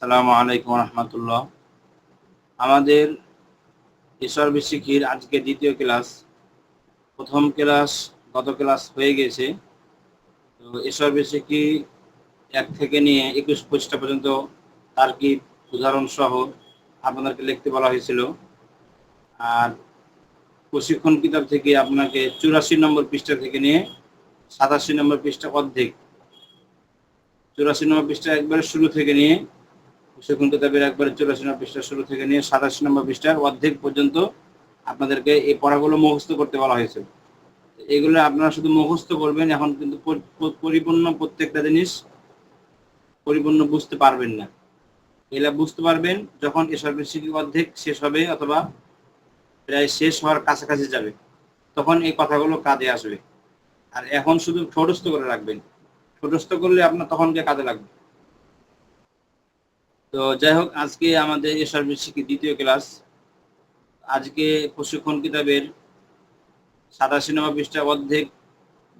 আসসালামু আলাইকুম রহমতুল্লাহ। আমাদের এসআরবি শিখির আজকে দ্বিতীয় ক্লাস। প্রথম ক্লাস গত ক্লাস হয়ে গেছে। তো এসআরবি শিখি 1 থেকে নিয়ে 21 পৃষ্ঠা পর্যন্ত তার্কিক উদাহরণ সহ আপনাদেরকে লিখতে বলা হয়েছিল। আর প্রশিক্ষণ কিতাব থেকে আপনাকে 84 নম্বর পৃষ্ঠা থেকে নিয়ে 87 নম্বর পৃষ্ঠা অর্ধেক, 84 নম্বর পৃষ্ঠা একবারে শুরু থেকে নিয়ে প্রশিক্ষণ কিতাবের একবারে 84 নম্বর পৃষ্ঠা শুরু থেকে নিয়ে 87 নম্বর পৃষ্ঠার অর্ধেক পর্যন্ত আপনাদেরকে এই পড়াগুলো মুখস্থ করতে বলা হয়েছে। এগুলো আপনারা শুধু মুখস্থ করবেন, এখন কিন্তু পরিপূর্ণ প্রত্যেকটা জিনিস পরিপূর্ণ বুঝতে পারবেন না। এগুলা বুঝতে পারবেন যখন এসবের শিক্ষা অর্ধেক শেষ হবে অথবা প্রায় শেষ হওয়ার কাছাকাছি যাবে, তখন এই কথাগুলো কাজে আসবে। আর এখন শুধু ঠোঁটস্থ করে রাখবেন, ঠোঁটস্থ করলে আপনার তখন গিয়ে কাজে লাগবে। তো যাই হোক, আজকে আমাদের এসবের শিক্ষা দ্বিতীয় ক্লাস। আজকে প্রশিক্ষণ কিতাবের 87 নম্বর পৃষ্ঠা অর্ধেক,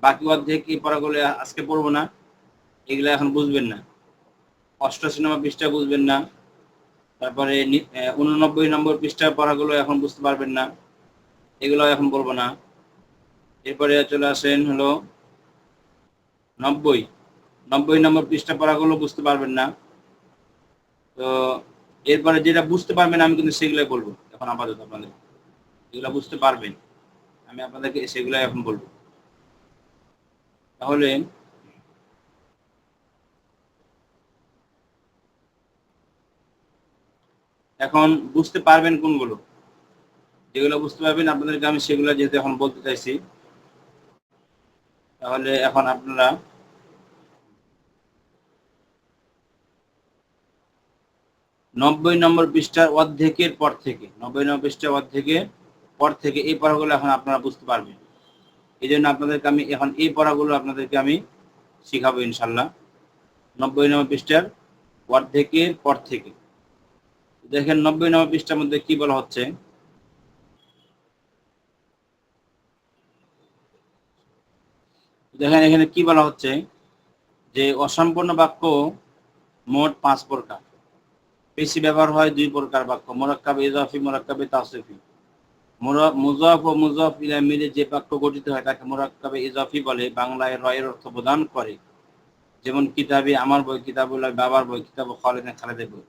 বাকি অর্ধেক এই পড়াগুলো আজকে পড়বো না, এগুলো এখন বুঝবেন না। 88 নম্বর পৃষ্ঠা বুঝবেন না, তারপরে 89 নম্বর পৃষ্ঠার পড়াগুলো এখন বুঝতে পারবেন না, এগুলো এখন বলবো না। এরপরে চলে আসেন হলো 90 নম্বর পৃষ্ঠা পড়াগুলো বুঝতে পারবেন না। তো এরপরে যেটা বুঝতে পারবেন আমি কিন্তু সেগুলোই বলবো এখন আপাতত। আপনাদের যেগুলো বুঝতে পারবেন আমি আপনাদেরকে সেগুলাই এখন বলবো। তাহলে এখন বুঝতে পারবেন কোনগুলো, যেগুলো বুঝতে পারবেন আপনাদেরকে আমি সেগুলো যেহেতু এখন বলতে চাইছি, তাহলে এখন আপনারা 90 নম্বর পৃষ্ঠার অর্ধেকের পর থেকে 90 নম্বর পৃষ্ঠার অর্ধেকের পর থেকে এই পড়াগুলো এখন আপনারা বুঝতে পারবেন। এই জন্য আপনাদেরকে আমি এখন এই পড়াগুলো আপনাদেরকে আমি শিখাবো ইনশাল্লাহ। 90 নম্বর পৃষ্ঠার অর্ধেকের পর থেকে দেখেন 90 নম্বর পৃষ্ঠার মধ্যে কি বলা হচ্ছে। দেখেন এখানে কি বলা হচ্ছে যে অসম্পূর্ণ বাক্য মোট 5 প্রকার। বেশি ব্যবহার হয় 2 প্রকার বাক্য, মুরাক্কাবে ইজাফি, মুরাক্কাবে তাওসিফি। মুজাফ ও মুজাফ ইলাইহি মিলে যে বাক্য গঠিত হয় তাকে মুরাক্কাবে ইজাফি বলে। বাংলায় রয়ের অর্থ প্রদান করে, যেমন কিতাবে আমার বই, কিতাবুল্লাহ বাবার বই, কিতাব খালিদা খালেদের বই।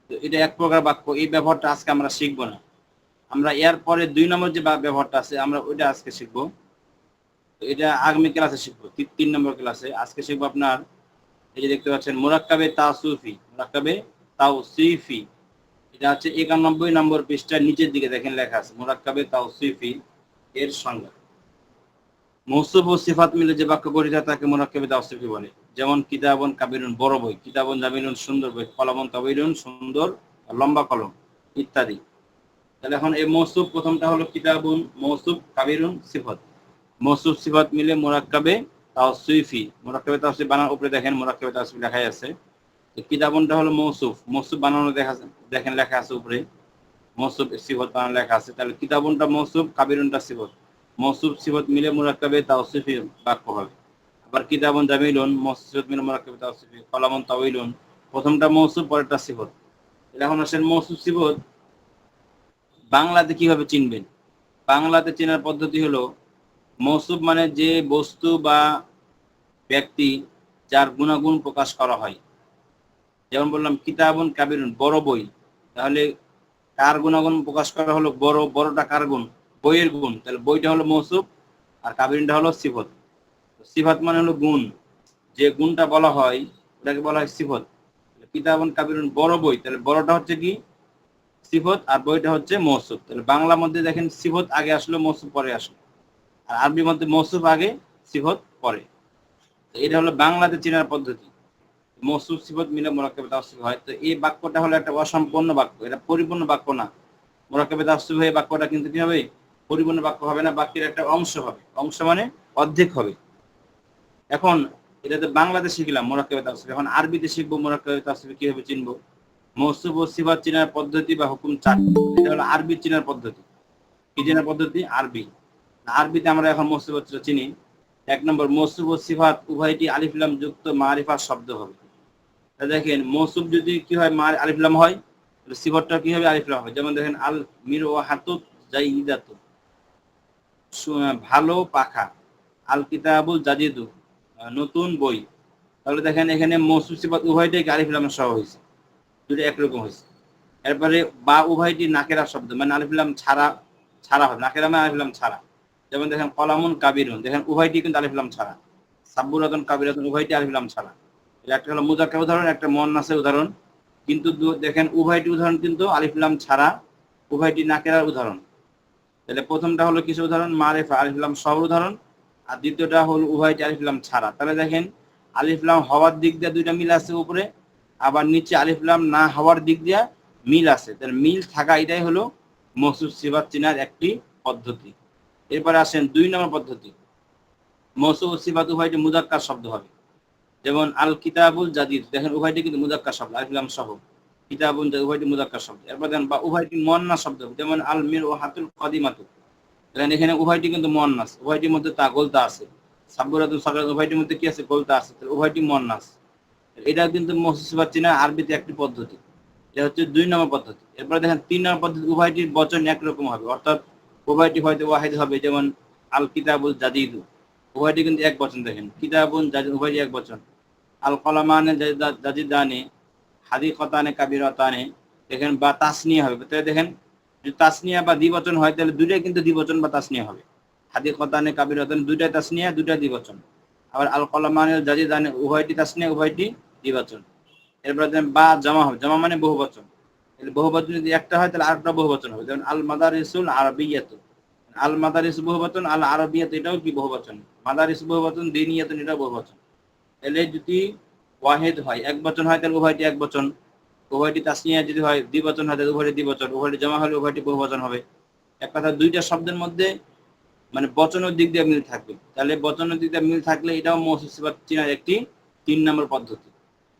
তো এটা এক প্রকার বাক্য, এই ব্যবহারটা আজকে আমরা শিখবো না। আমরা এর পরে 2 নম্বর যে ব্যবহারটা আছে আমরা ওইটা আজকে শিখবো। তো এটা আগামী ক্লাসে শিখবো, 3 নম্বর ক্লাসে। আজকে শিখবো আপনার এই যে দেখতে পাচ্ছেন মুরাক্কাবে তাওসিফি, মুরাক্কাবে তাওসিফি। এটা হচ্ছে 91 নম্বর পৃষ্ঠার নিচের দিকে দেখেন লেখা আছে মুরাক্কাবে তাওসিফি এর সংজ্ঞা। মৌসুফ ও সিফাত মিলে যে বাক্য গঠিত তাকে মুরাক্কাবে তাওসিফি বলে। যেমন কিতাবুন কাবিরুন বড় বই, কিতাবুন জামিলুন সুন্দর বই, কলমুন তাবিলুন সুন্দর লম্বা কলম ইত্যাদি। তাহলে এখন এই মৌসুফ প্রথমটা হলো কিতাবুন, মৌসুফ, কাবিরুন সিফাত। মৌসুফ সিফাত মিলে মুরাক্কাবে তাওসিফি। মুরাক্কাবে তাওসিফ বানানোর উপরে দেখেন মুরাক্কাবে তাওসিফি লেখাই আছে। কিতাবুনটা হলো মৌসুফ, মৌসুফ বানানো দেখেন লেখা আছে উপরে, মৌসুফ সিফত বানানো লেখা আছে। তাহলে কিতাবুনটা মৌসুফ, কাবিরুনটা সিফত। মৌসুফ সিফত মিলে মুরাক্কাবে তাওসিফি বাক্য হবে। আবার কিতাবুন জামিলুন, মৌসুফ সিফত মিলে মুরাক্কাবে তাওসিফি। কলামুন তাওয়িলুন, প্রথমটা মৌসুফ পরেরটা সিফত। এখন আসেন মৌসুফ সিফত বাংলাতে কিভাবে চিনবেন। বাংলাতে চেনার পদ্ধতি হলো মৌসুফ মানে যে বস্তু বা ব্যক্তি যার গুণাগুণ প্রকাশ করা হয়। যেমন বললাম কিতাবুন কাবিরুন বড় বই, তাহলে কার গুণাগুণ প্রকাশ করা হলো বড়, বড়টা কার গুণ, বইয়ের গুণ। তাহলে বইটা হলো মৌসুফ আর কাবিরুনটা হলো সিফত। সিফত মানে হলো গুণ, যে গুণটা বলা হয় ওটাকে বলা হয় সিফত। কিতাবুন কাবিরুন বড় বই, তাহলে বড়টা হচ্ছে কি সিফত আর বইটা হচ্ছে মৌসুফ। তাহলে বাংলা মধ্যে দেখেন সিফত আগে আসলো মৌসুফ পরে আসলো, আর আরবি মধ্যে মৌসুফ আগে সিফত পরে। এটা হলো বাংলাতে চেনার পদ্ধতি। মৌসুফ সিফত মিলে মুরাক্কাবে তাওসিফ হয়। তো এই বাক্যটা হলো একটা অসম্পূর্ণ বাক্য, এটা পরিপূর্ণ বাক্য না। মুরাক্কাবে তাওসিফ হয়ে বাক্যটা কিন্তু কি হবে, পরিপূর্ণ বাক্য হবে না, বাক্যের একটা অংশ হবে। অংশ মানে অর্ধেক হবে। এখন এটাতে বাংলাতে শিখলাম মুরাক্কাবে তাওসিফ, এখন আরবিতে শিখবো মুরাক্কাবে তাওসিফ কিভাবে চিনবো। মৌসুফ ও সিফাত চেনার পদ্ধতি বা হুকুম 4। এটা হলো আরবি চেনার পদ্ধতি। কি চেনার পদ্ধতি? আরবি। আরবিতে আমরা এখন মৌসুফ চিনি। 1 নম্বর, মৌসুফ ও সিফাত উভয়টি আলিফ লাম যুক্ত মারিফা শব্দ হবে। দেখেন মৌসুফ যদি কি হয় মার আলিফ লাম হয়, সিফতটা কি হবে আলিফ লাম হবে। যেমন দেখেন আল মির ও হাতুত জাইদাতু, ভালো পাখা, আল কিতাবুল জাদিদু, নতুন বই। তাহলে দেখেন এখানে মৌসুফ সিফাত উভয়টাই আলিফ লামের সহ হয়েছে, দুটো একরকম হয়েছে। এরপরে বা উভয়টি নাকেরা শব্দ, মানে আলিফ লাম ছাড়া ছাড়া হবে, নাকেরা মানে আলিফ লাম ছাড়া। যেমন দেখেন কলামুন কাবিরুন, দেখেন উভয়টি কিন্তু আলিফ লাম ছাড়া। সাব্বুরাতুন কাবিরাতুন উভয়টি আলিফ লাম ছাড়া। একটা হলো মুযাক্কার উদাহরণ, একটা মুয়ান্নাসের উদাহরণ। কিন্তু দেখেন উভয়টি উদাহরণ কিন্তু আলিফ লাম ছাড়া, উভয়টি নাকেরার উদাহরণ। তাহলে প্রথমটা হলো কিছু উদাহরণ মারিফা আলিফ লাম সহ উদাহরণ, আর দ্বিতীয়টা হলো উভয়টি আলিফ লাম ছাড়া। তাহলে দেখেন আলিফ লাম হওয়ার দিক দিয়ে দুইটা মিল আছে উপরে, আবার নিচে আলিফ লাম না হওয়ার দিক দিয়ে মিল আছে। তাহলে মিল থাকা এটাই হলো মৌসুফ সিফাত চিনার একটি পদ্ধতি। এরপরে আসেন 2 নম্বর পদ্ধতি। মৌসুফ সিফাত উভয়টি মুযাক্কার শব্দ হবে। যেমন আল কিতাবুল জাদিদ, দেখেন উভয়টি কিন্তু মুযাক্কার শব্দ আলিফ লাম সহ, কিতাবুন উভয়টি মুযাক্কার শব্দ। এরপর দেখেন বা উভয়টি মুয়ান্নাস শব্দ, যেমন আল মির ও হাতুল কাদিমাতু, দেখেন এখানে উভয়টি কিন্তু মুয়ান্নাস, উভয়টির মধ্যে তা গোলতা আছে। সাব্বুরাতুল সাগরাত উভয়টির মধ্যে কি আছে গোলতা আছে, তাহলে উভয়টি মুয়ান্নাস। এটা কিন্তু মৌসুফ সিফাত চিনার আরবিতে একটি পদ্ধতি। এটা হচ্ছে 2 নম্বর পদ্ধতি। এরপরে দেখেন 3 নম্বর পদ্ধতি, উভয়টির বচন একরকম হবে, অর্থাৎ উভয়টি হয়তো ওয়াহিদ হবে। যেমন আল কিতাবুল জাদিদু, উভয়টি কিন্তু এক বচন। দেখেন কিতাবুন জাদিদ উভয়টি এক বচন। আল কলামানে জাদিদানে হাদিকতানে কাবিরাতানে, দেখেন বা তাসনিয়া হবে। তাহলে দেখেন যদি তাসনিয়া বা দ্বিবচন হয় তাহলে দুইটাই কিন্তু দ্বিবচন বা তাসনিয়া হবে। হাদিকতানে কাবিরাতানে দুইটাই তাসনিয়া, দুইটাই দ্বিবচন। আবার আল কলামানে জাদিদানে উভয়টি তাসনিয়া, উভয়টি দ্বিবচন। এরপরে দেখেন বা জামা হবে, জামা মানে বহুবচন। তাহলে বহুবচন যদি একটা হয় তাহলে আরেকটা বহুবচন হবে। যেমন আল মাদারিসুল আরবিয়াতু, আল মাদারিস বহুবচন, আল আরবিয়াতু এটাও কি বহুবচন। মাদারিস বহুবচন, দিনিয়াতুন এটাও বহুবচন। তাহলে যদি ওয়াহিদ হয় এক বচন হয় তাহলে উভয়টি এক বচন, উভয়টি তাসনিয়া যদি হয় দ্বিবচন হয় তাহলে উভয়টি দ্বিবচন, উভয়টি জমা হলে উভয়টি বহুবচন হবে। এক কথা দুইটা শব্দের মধ্যে মানে বচনের দিক দিয়ে মিল থাকবে। তাহলে বচনের দিক দিয়ে মিল থাকলে এটাও মৌসুফ সিফাত চিনার একটি 3 নম্বর পদ্ধতি।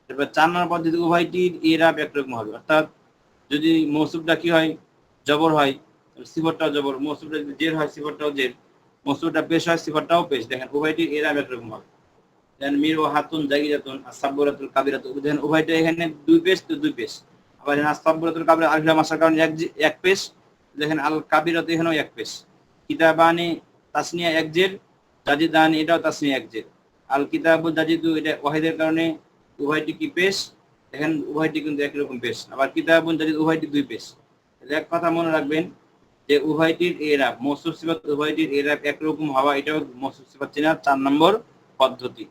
এবার 4 নম্বর পদ্ধতি, উভয়টির ইরাব একরকম হবে। অর্থাৎ যদি মৌসুফটা কি হয় জবর হয়, সিফাতটাও জবর, মৌসুফটা যদি জের হয় সিফাতটাও জের, মৌসুফটা পেশ হয় সিফাতটাও পেশ। দেখেন উভয়টির ইরাব একরকম হবে। দেন মির ও হাতুন জাগিরাতুন আসাবরাতুল কাবিরাতু, দেখেন উভয়টা এখানে দুই পেশ তো দুই পেশ। আবার এখানে আসাবরাতুল কাবিরা আলিফ লাম আসার কারণে এক পেশ। দেখেন আল কাবিরাতু এখানেও এক পেশ। কিতাবানি তাসনিয়া এক জের, জাজিদানি এটাও তাসনিয়া এক জের। আল কিতাবু জাজিদু এটা ওয়াহিদের কারণে উভয়টি কি পেশ, দেখেন উভয়টি কিন্তু একই রকম পেশ। আবার কিতাবুন জাজিদ উভয়টি দুই পেশ। এক কথা মনে রাখবেন যে উভয়টির ইরাব মৌসুফ সিফাত উভয়টির ইরাব একরকম হওয়া এটাও মৌসুফ সিফাত চেনার 4 নম্বর পদ্ধতি।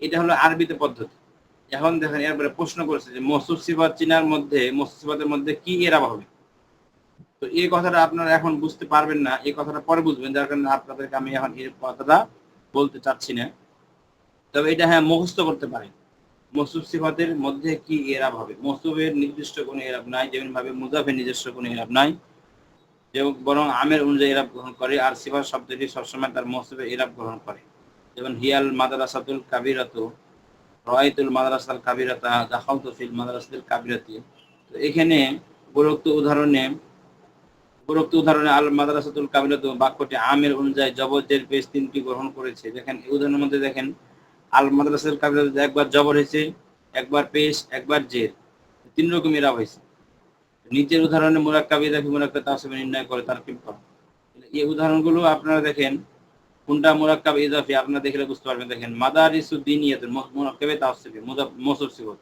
এটা হলো আরবিতে পদ্ধতি। এখন দেখেন এরপরে প্রশ্ন করেছে যে মৌসুফ সিফাত চিনার মধ্যে মৌসুফ সিফাতের মধ্যে কি এরাব হবে। তো এই কথাটা আপনারা এখন বুঝতে পারবেন না, এই কথাটা পরে বুঝবেন, যার কারণে আপনাদেরকে আমি এখন এই কথাটা বলতে চাচ্ছি না। তবে এটা হ্যাঁ মুখস্থ করতে পারেন, মৌসুফ সিফাতের মধ্যে কি এরাব হবে। মৌসুফের নির্দিষ্ট কোনো এরাব নাই, যেমন ভাবে মুজাফের নিজস্ব কোনো এরাব নাই, যেমন বরং আমের অনুযায়ী এরাব গ্রহণ করে। আর সিফাত শব্দটি সবসময় তার মৌসুফের এরাব গ্রহণ করে। যেমন হিয়াল মাদ্রাসাতুল কাবিরাতু, রাআইতুল মাদ্রাসাল কাবিরাতা, দাখালতু ফিল মাদ্রাসাতিল কাবিরাতি। তো এখানে উপরোক্ত উদাহরণে আল মাদ্রাসাতুল কাবিরাতু বাক্যটি আমের অনুযায়ী জবর জের পেশ 3টি গ্রহণ করেছে। দেখেন এই উদাহরণের মধ্যে দেখেন আল মাদ্রাসাতুল কাবিরাতু একবার জবর হয়েছে, একবার পেশ, একবার জের, 3 রকম ইরাব হয়েছে। নিচের উদাহরণে মুরাক্কাব ইজাফি মুরাক্কাব তাসবিহ নির্ণয় করে তারকিব করো। এই উদাহরণগুলো আপনারা দেখেন কোনটা মুরাক্কাব ইজাফি আপনারা দেখলে বুঝতে পারবেন। দেখেন মাদারিসুদ দিনিয়াতুন মুরাক্কাবে তাসবিহ মৌসুফ সিফাত,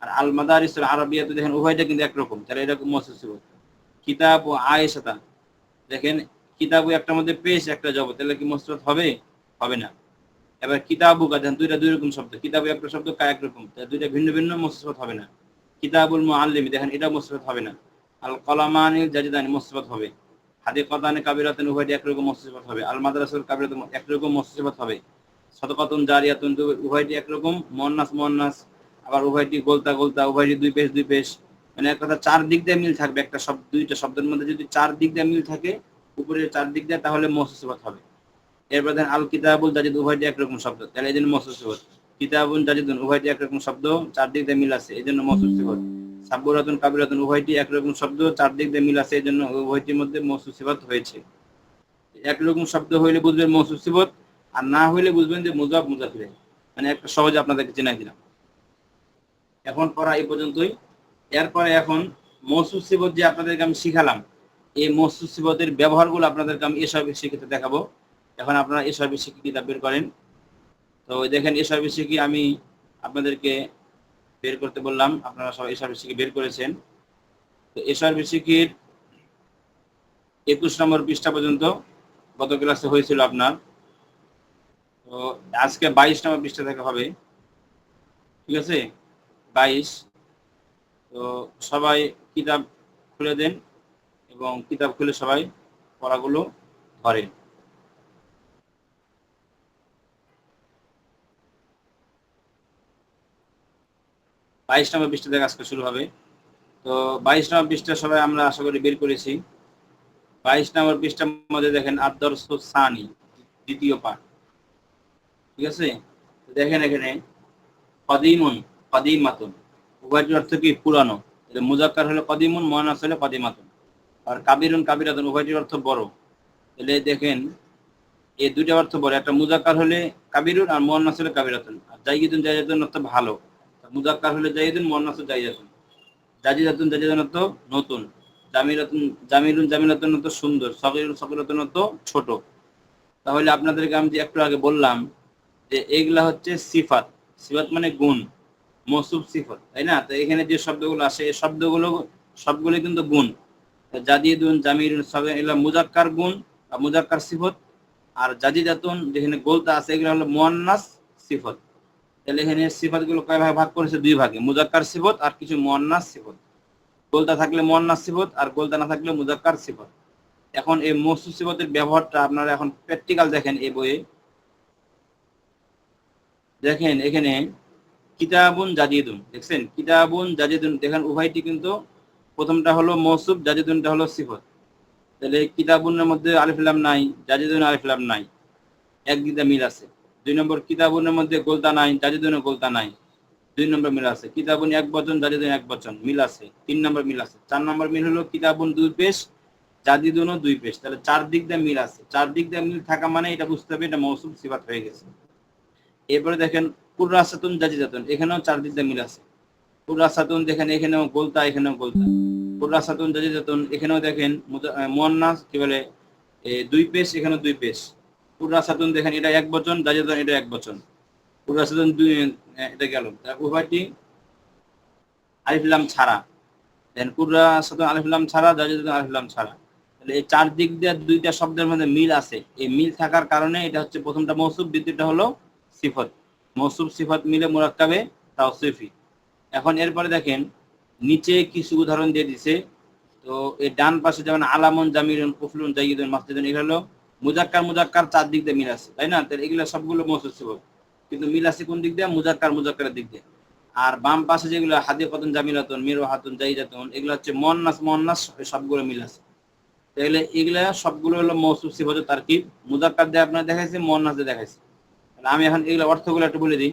আর আল মাদারিসুল আরাবিয়াতু দেখেন উভয়টা কিন্তু একরকম, তাহলে এরকম মৌসুফ সিফাত। কিতাব ও আয়েশাতা, দেখেন কিতাবু একটার মধ্যে পেশ একটা জবর, তাহলে কি মৌসুফ হবে, হবে না। এবার কিতাবু কা দেখেন দুইটা দুই রকম শব্দ, কিতাবু একটা শব্দ কা একরকম, তাহলে দুইটা ভিন্ন ভিন্ন মৌসুফ হবে না। কিতাবুল মুআল্লিম দেখেন এটা মুসবাত হবে না। আল কলামানি জাজিদানি মুসবাত হবে। হাদিকাতানি কাবিরাতুন উভয়টি একরকম মুসবাত হবে। আল মাদ্রাসাতুল কাবিরাতুন একরকম মুসবাত হবে। সাদাকাতুন জারিয়াতুন উভয়টি একরকম মুয়ান্নাস মুয়ান্নাস, আবার উভয়টি গোলতা গোলতা, উভয়টি দুই পেশ দুই পেশ। মানে এক কথা 4 দিক দিয়ে মিল থাকবে। একটা শব্দ দুইটা শব্দের মধ্যে যদি 4 দিক দিয়ে মিল থাকে, উপরের 4 দিক দিয়ে, তাহলে মুসবাত হবে। এরপর দেখেন আল কিতাবুল জাজিদ উভয়টি একরকম শব্দ, তাহলে এই জন্য মৌসুফ সিফাত। কিতাবুন জাজিদুন উভয়টি একরকম শব্দ, 4 দিক দিয়ে মিল আছে, এই জন্য মৌসুফ সিফাত। সাব্বুরাতুন কাবিরাতুন উভয়টি একরকম শব্দ, 4 দিক দিয়ে মিল আছে, এই জন্য উভয়টির মধ্যে মৌসুফ সিফাত হয়েছে। একরকম শব্দ হইলে বুঝবেন মৌসুফ সিফাত, আর না হইলে বুঝবেন যে মুযাফ মুযাফ ইলাইহি। মানে একটা সহজে আপনাদেরকে চেনাই দিলাম। এখন পড়া এই পর্যন্তই। এরপরে এখন মৌসুফ সিফত যে আপনাদেরকে আমি শিখালাম, এই মৌসুফ সিফতের ব্যবহারগুলো আপনাদেরকে আমি এসব শিখিতে দেখাবো। এখন আপনারা এসব শিখি কিতাব বের করেন। তো দেখেন এসব শিখি আমি আপনাদেরকে বের করতে বললাম, আপনারা সবাই এসব শিখি বের করেছেন। তো এসব শিখির 21 নম্বর পৃষ্ঠা পর্যন্ত গত ক্লাসে হয়েছিল আপনার। তো আজকে 22 নম্বর পৃষ্ঠা থেকে হবে, ঠিক আছে? 22। তো সবাই কিতাব খুলে দেন এবং কিতাব খুলে সবাই পড়াগুলো ধরেন। বাইশ নম্বর পৃষ্ঠা থেকে আজকে শুরু হবে। তো 22 নম্বর পৃষ্ঠা সবাই আমরা আশা করি বের করেছি। 22 নম্বর পৃষ্ঠার মধ্যে দেখেন আদ-দরস সানি, দ্বিতীয় পাঠ, ঠিক আছে? দেখেন এখানে কদিমুন, কদিমাতুন, উভয়টির অর্থ কি? পুরানো। মুজাক্কার হলে কদিমুন, মুয়ান্নাস হলে কদিমাতুন। আর কাবিরুন, কাবিরাতুন, উভয়টির অর্থ বড়। তাহলে দেখেন এই দুইটা অর্থ বড়, একটা মুজাক্কার হলে কাবিরুন আর মুয়ান্নাস হলে কাবিরাতুন। আর জাইয়িদুন, জাইয়িদুন অর্থ ভালো। মুজাক্কার হলে জাইয়িদুন, মুয়ান্নাস হলে জাইয়িদাতুন। জাজিদাতুন, জাজিদাতুন অর্থ নতুন। জামিলাতুন, জামিলুন, জামিলাতুন অর্থ সুন্দর। সগীরুন, সগীরাতুন অর্থ ছোট। তাহলে আপনাদেরকে আমি যে একটু আগে বললাম যে এইগুলা হচ্ছে সিফাত। সিফাত মানে গুণ, মৌসুফ সিফাত, তাই না? তো এখানে যে শব্দগুলো আসে এই শব্দগুলো সবগুলো কিন্তু গুণ। জাদিদুন, জামিলুন, সগীর এগুলো মুজাক্কার গুণ বা মুজাক্কার সিফত। আর জাজিদাতুন যেখানে গোলতা আছে এগুলো হলো মুয়ান্নাস সিফত। তাহলে এখানে সিফাতগুলো কয় ভাগে ভাগ করেছে? দুই ভাগে, মুজাক্কার সিফত আর কিছু মুয়ান্নাস সিফত। গোলতা থাকলে মুয়ান্নাস সিফত আর গোলতা না থাকলে মুজাক্কার সিফত। এখন এই মৌসুফ সিফতের ব্যবহারটা আপনারা এখন প্র্যাকটিক্যাল দেখেন এই বইয়ে। দেখেন এখানে কিতাবুন জাদিদুন, দেখছেন কিতাবুন জাদিদুন, দেখেন উভয়টি কিন্তু প্রথমটা হলো মৌসুফ, জাদিদুনটা হলো সিফত। তাহলে কিতাবুনের মধ্যে আলিফ লাম নাই, জাদিদুন আলিফ লাম নাই, একদিকে মিল আছে। 2 নম্বর কিতাবুনের মধ্যে গোলতা নাই, জাদিদুনে গোলতা নাই, 2 নম্বর মিল আছে। কিতাবুন এক বচন, জাদিদুন এক বচন, মিল আছে, 3 নম্বর মিল আছে। 4 নম্বর মিল হলো কিতাবুন দুই পেশ, জাদিদুনও দুই পেশ। তাহলে 4 দিক দিয়ে মিল আছে। 4 দিক দিয়ে মিল থাকা মানে এটা বুঝতে হবে এটা মৌসুফ সিফাত হয়ে গেছে। এরপরে দেখেন কুররাসাতুন জাজিদাতুন, এখানেও 4 দিক দিয়ে মিল আছে। কুররাসাতুন দেখেন এখানেও গোলতা, এখানেও গোলতা। কুররাসাতুন জাজিদাতুন, এখানেও দেখেন মুয়ান্নাস কি বলে দুই পেশ, এখানেও দুই পেশ। কুররাসাতুন দেখেন এটা এক বচন, জাজিদাতুন এটা এক বচন। কুররাসাতুন দুই, এটা গেল। উভয়টি আলিফ লাম ছাড়া। দেন কুররাসাতুন আলিফ লাম ছাড়া, জাজিদাতুন আলিফ লাম ছাড়া। তাহলে এই 4 দিক দিয়ে দুইটা শব্দের মধ্যে মিল আছে। এই মিল থাকার কারণে এটা হচ্ছে প্রথমটা মৌসুফ, দ্বিতীয়টা হলো সিফত। মৌসুফ সিফত মিলে মুরাক্কাবে তাওসিফি। এখন এরপরে দেখেন নিচে কিছু উদাহরণ দিয়ে দিছে। তো এই ডান পাশে যেমন আলামুন, জামিলুন, কুফলুন, জাইয়িদুন, মাসজিদুন, এগুলো হলো মুজাক্কার, মুজাক্কার 4 দিক দিয়ে মিল আছে, তাই না? তাহলে এগুলো সবগুলো মৌসুফ সিফত, কিন্তু মিল আছে কোন দিক দিয়ে? মুজাক্কার, মুজাক্কারের দিক দিয়ে। আর বাম পাশে যেগুলো হাদিকাতুন, জামিলাতুন, মিরওয়াহাতুন, জাইদাতুন, এগুলো হচ্ছে মুয়ান্নাস, মুয়ান্নাস সবগুলো মিল আছে। তাহলে এগুলা সবগুলো হলো মৌসুফ সিফাতের তারকিব। মুজাক্কার দিয়ে আপনার দেখাইছে, মুয়ান্নাস দিয়ে দেখাইছে। আমি এখন এগুলো অর্থগুলো একটু বলে দিই।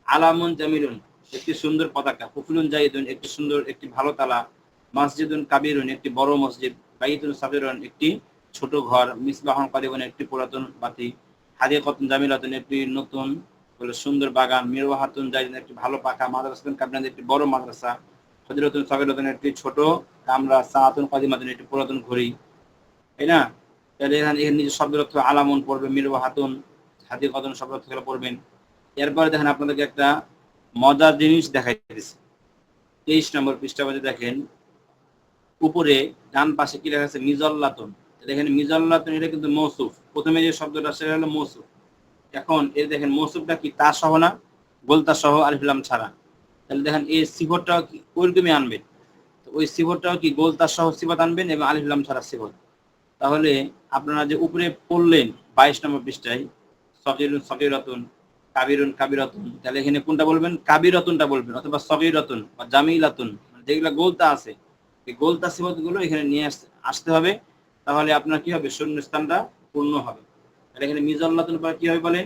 আলামুন জামিলুন, একটি সুন্দর পতাকা। কুফলুন জাইদুন, একটি সুন্দর, একটি ভালো তালা। মসজিদুন কাবিরুন, একটি বড় মসজিদ। বাইতুন সাগীরুন, একটি ছোট ঘর। মিসবাহুন কাদিবুন, একটি পুরাতন বাতি। হাদিকাতুন জামিলাতুন, একটি নতুন বলে সুন্দর বাগান। মিরওয়াহাতুন জাইদুন, একটি ভালো পাখা। মাদ্রাসাতুন কাবিরাতুন, একটি বড় মাদ্রাসা। হজরতুন সাগীরাতুন, একটি ছোট কামরা। সাআতুন কাদিমাতুন, একটি পুরাতন ঘড়ি, তাই না? তাহলে এখানে নিজের শব্দের অর্থ আলামুন পড়বে, মিরওয়াহাতুন, হাদিকাতুন শব্দের অর্থ পড়বেন। এরপরে দেখেন আপনাদেরকে একটা মজার জিনিস দেখাই দিচ্ছি। 23 নম্বর পৃষ্ঠা মধ্যে দেখেন উপরে ডান পাশে কি লেখা আছে? মিজল্লাতুন। এখানে মিজল্লাতুন এটা কিন্তু মৌসুফ। প্রথমে যে শব্দটা সেটা হলো মৌসুফ। এখন এই দেখেন মৌসুফটা কি? তা সহ না, গোলতা সহ, আলিফ লাম ছাড়া। তাহলে দেখেন এই সিফতটাও কি ওইরকমই আনবেন। তো ওই সিফতটাও কি গোলতা সহ সিফত আনবেন এবং আলিফ লাম ছাড়া সিফত। তাহলে আপনারা যে উপরে পড়লেন 22 নম্বর পৃষ্ঠায় সগীরুন সগীরাতুন, কাবিরুন কাবিরাতুন, তাহলে এখানে কোনটা বলবেন? কাবিরাতুনটা বলবেন, অথবা সগীরাতুন বা জামিলাতুন, যেগুলা গোলতা আছে এই গোলতা সিফাতগুলো এখানে নিয়ে আসতে হবে। তাহলে আপনার কি হবে? শূন্যস্থানটা পূর্ণ হবে। তাহলে এখানে মিজাল্লাতুন পর কি হবে বলেন?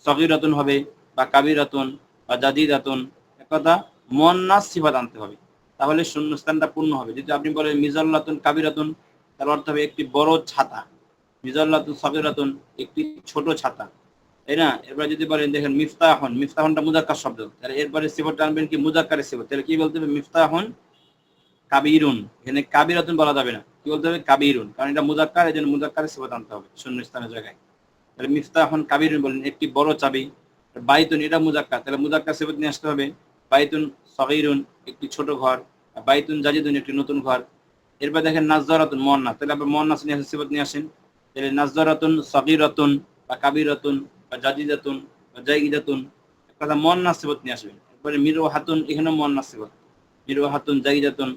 সগীরাতুন হবে বা কাবিরাতুন বা জাদিদাতুন, এক কথা মুয়ান্নাস সিফাত আনতে হবে, তাহলে শূন্যস্থানটা পূর্ণ হবে। যদি আপনি বলেন মিজাল্লাতুন কাবিরাতুন, তার অর্থ হবে একটি বড় ছাতা। মিজাল্লাতুন সগীরাতুন, একটি ছোট ছাতা। তাই না? এরপর যদি বলেন দেখেন মিফতাহুন, মিফতাহুনটা মুজাক্কার শব্দ, তাহলে এরপরে সিফাতটা আনবেন কি মুজাক্কারের সিফাত, তাহলে কি বলতে হবে মিফতাহুন কাবীরুন, এখানে কাবীরাতুন বলা যাবে না, কি বলতে হবে কাবীরুন, কারণ এটা মুজাক্কার, এজন্য মুজাক্কারের সিফাত আনতে হবে শূন্য স্থানের জায়গায়। তাহলে মিফতাহুন কাবীরুন বলেন একটি বড় চাবি, বাইতুন এটা মুজাক্কার, তাহলে মুজাক্কার সিফাত নিয়ে আসতে হবে বাইতুন সগীরুন একটি ছোট ঘর, বাইতুন জাদিদুন একটি নতুন ঘর। এরপর দেখেন নাজজারাতুন মুয়ান্নাস, তাহলে আপনি মুয়ান্নাস নিয়ে আসেন সিফাত নিয়ে আসেন, তাহলে নাজজারাতুন সগীরাতুন বা কাবীরাতুন বা জাদিদাতুন বা জাইদাতুন কথা মুয়ান্নাস সিফাত নিয়ে আসবেন। এরপরে মিরওয়াহাতুন এখানে মুয়ান্নাস সিফাত, মিরওয়াহাতুন জাইদাতুন,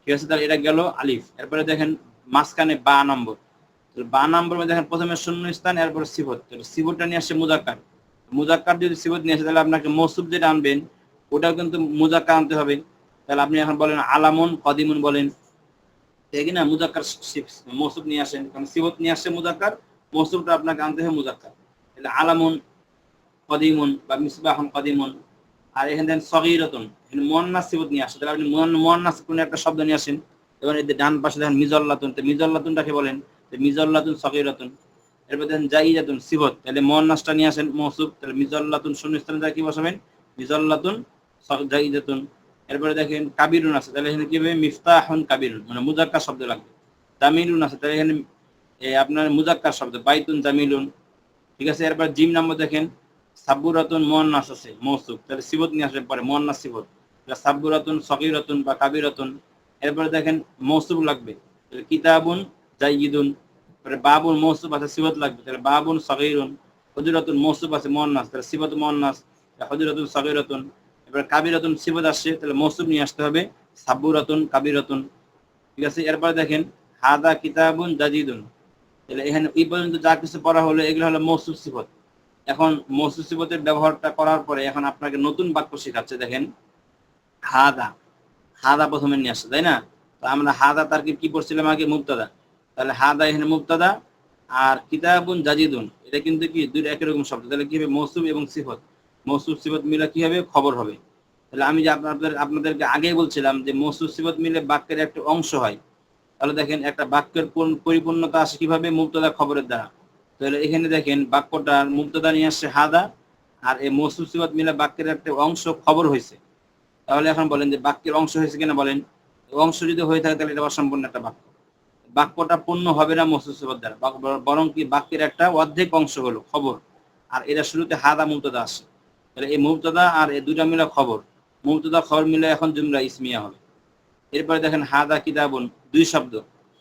ঠিক আছে, তাহলে এটা গেল আলিফ। এরপরে দেখেন মাঝখানে বা নম্বর, বা নম্বর মধ্যে দেখেন প্রথমে শূন্য স্থান, এরপরে সিফত, সিফতটা নিয়ে আসছে মুজাক্কার, মুজাক্কার যদি সিফত নিয়ে আসে তাহলে আপনাকে মৌসুফ যেটা আনবেন ওটাও কিন্তু মুজাক্কার আনতে হবে। তাহলে আপনি এখন বলেন আলামুন কদিমুন বলেন, ঠিক না, মুজাক্কার মৌসুফ নিয়ে আসেন, কারণ সিফত নিয়ে আসছে মুজাক্কার, মৌসুফটা আপনাকে আনতে হবে মুজাক্কার। তাহলে আলামুন কদিমুন বা মিসবাহুন কদিমুন। আর এখানে দেন সগীরাতুন, এখানে মুয়ান্নাস সিফত নিয়ে আসে, তাহলে আপনি মুয়ান্নাস কোন একটা শব্দ নিয়ে আসেন। এবার এই ডান পাশে দেখেন মিজাল্লাতুন, তো মিজাল্লাতুনটাকে বলেন মিজাল্লাতুন সগীরাতুন। এরপর দেখেন জাইদাতুন সিফত, তাহলে মুয়ান্নাসটা নিয়ে আসেন মৌসুফ, তাহলে মিজাল্লাতুন শূন্য স্থানে যা কি বসাবেন মিজাল্লাতুন জাইদাতুন। এরপরে দেখেন কাবিরুন আছে, তাহলে এখানে কি হবে মিফতাহুন কাবিরুন, মানে মুজাক্কার শব্দ লাগবে। জামিলুন আছে, তাহলে এখানে আপনার মুজাক্কার শব্দ বাইতুন জামিলুন, ঠিক আছে। এরপর জিম নাম্বার দেখেন সাব্বুরাতুন মুয়ান্নাস আছে মৌসুফ, তাহলে সিফত নিয়ে আসবেন পরে মুয়ান্নাস সিফত, তাহলে সাব্বুরাতুন সগীরাতুন বা কাবিরাতুন। এরপরে দেখেন মৌসুফ লাগবে, তাহলে কিতাবুন জাইয়িদুন, পরে বাবুন মৌসুফ আছে সিফত লাগবে, তাহলে বাবুন সগীরুন। হুজুরাতুন মৌসুফ আছে মুয়ান্নাস, তাহলে সিফত মুয়ান্নাস, হুজুরাতুন সগীরাতুন। এরপরে কাবিরাতুন সিফত আসছে, তাহলে মৌসুফ নিয়ে আসতে হবে সাব্বুরাতুন কাবিরাতুন, ঠিক আছে। এরপরে দেখেন হাদা কিতাবুন জাদিদুন, তাহলে এখানে এই পর্যন্ত যা কিছু পড়া হলো এগুলো হলো মৌসুফ সিফত। এখন মৌসুফ সিফতের ব্যবহারটা করার পরে এখন আপনাকে নতুন বাক্য শেখাচ্ছে। দেখেন হাদা, হাদা প্রথমে নিয়ে আসছে, তাই না? তো আমরা হাদা তার কি পড়ছিলাম আগে মুবতাদা, তাহলে হাদা এখানে মুবতাদা, আর কিতাবুন জাদিদুন এটা কিন্তু কি দুই একই রকম শব্দ, তাহলে কি হবে মৌসুফ এবং সিফত, মৌসুফ সিফত মিলে কি হবে খবর হবে। তাহলে আমি যে আপনাদেরকে আগেই বলছিলাম যে মৌসুফ সিফত মিলে বাক্যের একটা অংশ হয়, তাহলে দেখেন একটা বাক্যের পরিপূর্ণতা আসে কিভাবে মুবতাদা খবরের দ্বারা। তাহলে এখানে দেখেন বাক্যটার মুবতাদা নিয়ে আসছে হাদা, আর এই মৌসুফ সিফাত মিলে বাক্যের একটা অংশ খবর হয়েছে। তাহলে এখন বলেন যে বাক্যের অংশ হয়েছে কিনা বলেন, অংশ যদি হয়ে থাকে তাহলে এটা অসম্পূর্ণ একটা বাক্য, বাক্যটা পূর্ণ হবে না মৌসুফ সিফাত দ্বারা, বরং কি বাক্যের একটা অর্ধেক অংশ হলো খবর, আর এটা শুরুতে হাদা মুবতাদা আসে, তাহলে এই মুবতাদা আর এই দুইটা মিলে খবর, মুবতাদা খবর মিলে এখন জুমলা ইসমিয়া হবে। এরপরে দেখেন হাদা কিতাবুন দুই শব্দ,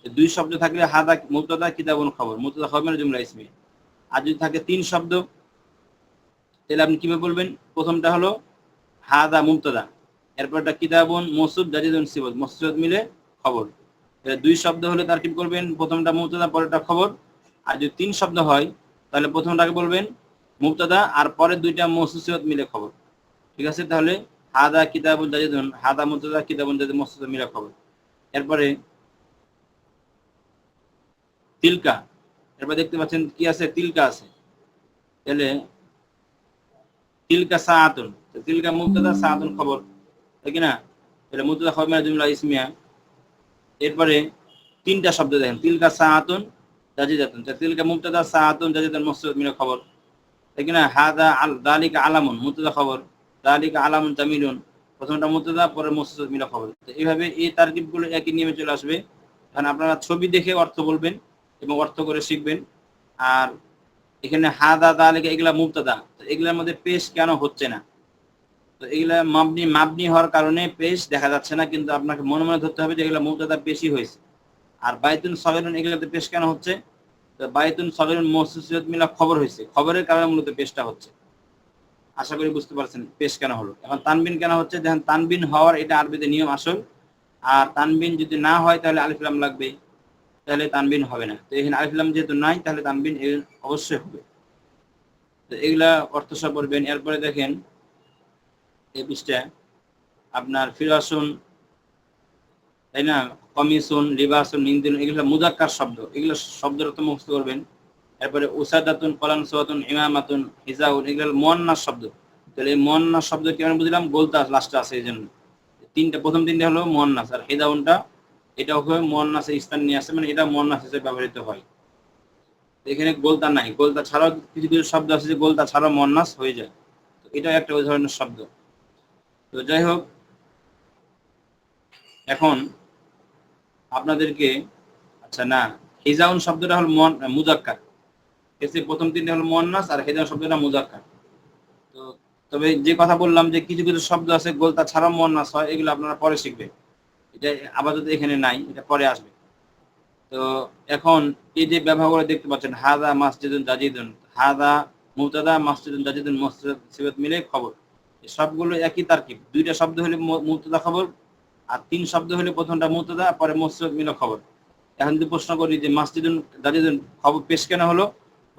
দুই শব্দ থাকলে হাদা মুবতাদা কিতাবুন খবর, মুবতাদা খবর মানে জুমলা ইসমিয়া। আর যদি থাকে তিন শব্দ তাহলে আপনি কিভাবে বলবেন, প্রথমটা হলো হাদা মুবতাদা, এরপরটা কিতাবুন মৌসুফ জাদিদুন সিফাত, মৌসুফ মিলে খবর। দুই শব্দ হলে তার কি করবেন, প্রথমটা মুবতাদা পরেরটা খবর। আর যদি তিন শব্দ হয় তাহলে প্রথমটাকে বলবেন মুবতাদা আর পরের দুইটা মৌসুফ মিলে খবর, ঠিক আছে। তাহলে হাদা কিতাবুন জাদিদুন, হাদা মুবতাদা কিতাবুন জাদিদ মৌসুফ মিলে খবর। এরপরে তিলকা, এরপর দেখতে পাচ্ছেন কি আছে তিলকা আছে, তাহলে তিলকা সাআতুন, তিলকা মুবতাদা সাআতুন খবর, ঠিক না, এটা মুবতাদা খবর মানে জুমলা ইসমিয়া। এরপরে তিনটা শব্দ দেখেন তিলকা সাআতুন জাদিদাতুন, তিলকা মুবতাদা সাআতুন জাদিদাতুন মৌসুফ মিলে খবর, ঠিক না। হাদা যালিকা আলামুন মুবতাদা খবর, যালিকা আলামুন জামিলুন প্রথমটা মুবতাদা পরে মৌসুফ মিলে খবর। তো এইভাবে এই তারকিবগুলো একই নিয়মে চলে আসবে। কারণ আপনারা ছবি দেখে অর্থ বলবেন এবং অর্থ করে শিখবেন। আর এখানে হাদা যালিকা এগুলা মুবতাদা, তো এগুলোর মধ্যে পেশ কেন হচ্ছে না, তো এগুলা মাবনি হওয়ার কারণে পেশ দেখা যাচ্ছে না, কিন্তু আপনাকে মনে মনে ধরতে হবে যে এগুলা মুবতাদা পেশই হয়েছে। আর বাইতুন সগীরুন এগুলাতে পেশ কেন হচ্ছে, তো বাইতুন সগীরুন মৌসুফ মিলা খবর হয়েছে, খবরের কারণে মূলত পেশটা হচ্ছে। আশা করি বুঝতে পারছেন পেশ কেন হলো। এখন তানবিন কেন হচ্ছে, দেখেন তানবিন হওয়ার এটা আরবিতে নিয়ম আসল, আর তানবিন যদি না হয় তাহলে আলিফ লাম লাগবে, তাহলে তানবিন হবে না। তো এখানে আলিফ লাম যেহেতু নাই তাহলে তানবিন অবশ্যই হবে। তো এগুলা অর্থ সব বলবেন। এরপরে দেখেন এই পৃষ্ঠা আপনার ফিরাসুন, তাই না, কমিসুন লিবাসুন নিন্দিন এগুলো মুজাক্কার শব্দ, এগুলো শব্দের অর্থ মুখস্থ করবেন। এরপরে উসাদাতুন কলানসুয়াতুন ইমামাতুন হিজাউন এগুলো মুয়ান্নাস শব্দ, তাহলে এই মুয়ান্নাস শব্দ কেমন বুঝলাম, গোলতা লাস্টে আছে, এই জন্য তিনটা প্রথম তিনটা হলো মুয়ান্নাস, আর হিজাউনটা এটাও হবে মুয়ান্নাসের স্থান নিয়ে আসে, মানে এটা মুয়ান্নাস হিসেবে ব্যবহৃত হয়। এখানে গোলতা নাই, গোলতা ছাড়াও কিছু কিছু শব্দ আছে যে গোলতা ছাড়াও মন্নাস হয়ে যায়, তো এটা একটা ওই ধরনের শব্দ। তো যাই হোক, এখন আপনাদেরকে, আচ্ছা না, হিজাউন শব্দটা হল মুজাক্কার, এসে প্রথম তিনটা হলো মুয়ান্নাস আর হিজাউন শব্দটা মুজাক্কার। তো তবে যে কথা বললাম যে কিছু কিছু শব্দ আছে গোলতা ছাড়াও মুয়ান্নাস হয়, এগুলো আপনারা পরে শিখবেন, এটা আপাতত এখানে নাই, এটা পরে আসবে। তো এখন এই যে ব্যবহারগুলো দেখতে পাচ্ছেন, হাদা মাসজিদুন জাজিদুন, হাদা মুবতাদা, মাসজিদুন জাজিদুন মুসতাসিবাত মিলে খবর, এই সবগুলো একই তারকিব। দুইটা শব্দ হলে মুবতাদা খবর, আর তিন শব্দ হলে প্রথমটা মুবতাদা পরে মুসতাসিবাত মিলে খবর। এখন যদি প্রশ্ন করি যে মাসজিদুন জাজিদুন খবর পেশ কেন হলো,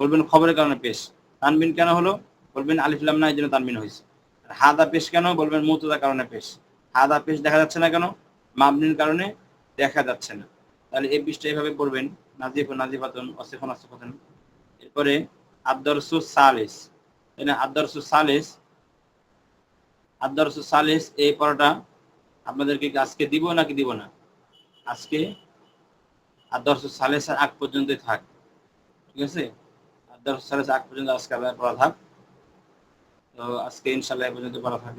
বলবেন খবরের কারণে পেশ। তানবিন কেন হলো, বলবেন আলিফ লাম না এই জন্য তানবিন হয়েছে। আর হাদা পেশ কেন, বলবেন মুবতাদার কারণে পেশ। হাদা পেশ দেখা যাচ্ছে না কেন, মাবনির কারণে দেখা যাচ্ছে না। তাহলে এই পৃষ্ঠা এইভাবে পড়বেন, নাজিফ ও নাজিফাতুন, ওয়াসিফুন ওয়াসিফাতুন। এরপরে আদ-দারসুস সালিস, তাই না, আদ-দারসুস সালিস, আদ-দারসুস সালিস এই পড়াটা আপনাদেরকে আজকে দিব নাকি দিব না? আজকে আদ-দারসুস সালিসের আগ পর্যন্তই থাক, ঠিক আছে? আদ-দারসুস সালিস আগ পর্যন্ত আজকে পড়া থাক। তো আজকে ইনশাআল্লাহ এই পর্যন্ত পড়া থাক।